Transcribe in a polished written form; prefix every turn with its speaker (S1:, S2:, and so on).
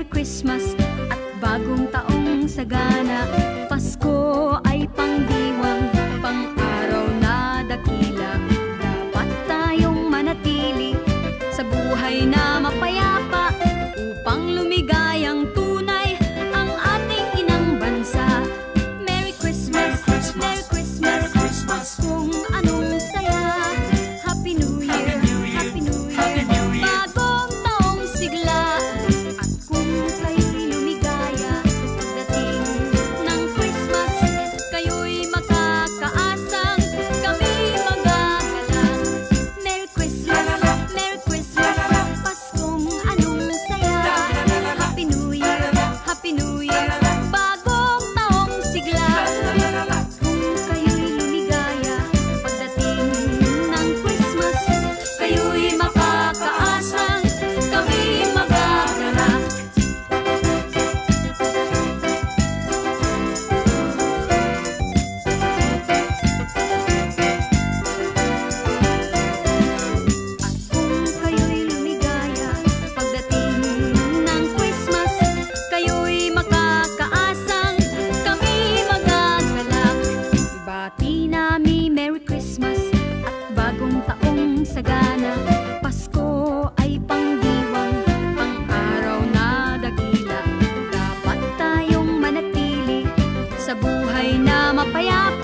S1: Merry Christmas at bagong taong sagana. Pasko ay pangdiwang, pang-araw na dakila. Dapat tayong manatili sa buhay na mapayapa upang lumigayang tunay ang ating inang bansa. Merry Christmas, Merry Christmas, Paskong anong saya. Happy New Year, Happy New Year, bagong taong sigla. At kung kayo'y lumigaya pagdating ng Christmas, kayo'y makakaasang kami magagalak. Merry Christmas, Merry Christmas, Paskong anong saya. Happy New Year, Happy New Year, bagong taong sigla. At kung kayo'y lumigaya pagdating ng Christmas, kayo'y makakaasang kami magagalak. At kung kayo'y lumigaya pagdating ng Christmas, kayo'y makakaasang kami magagalak. Bati nami Merry Christmas at bagong taong sagana. Pasko ay pangdiwang, pang-araw na dakila. Dapat tayong manatili sa buhay na mapayapa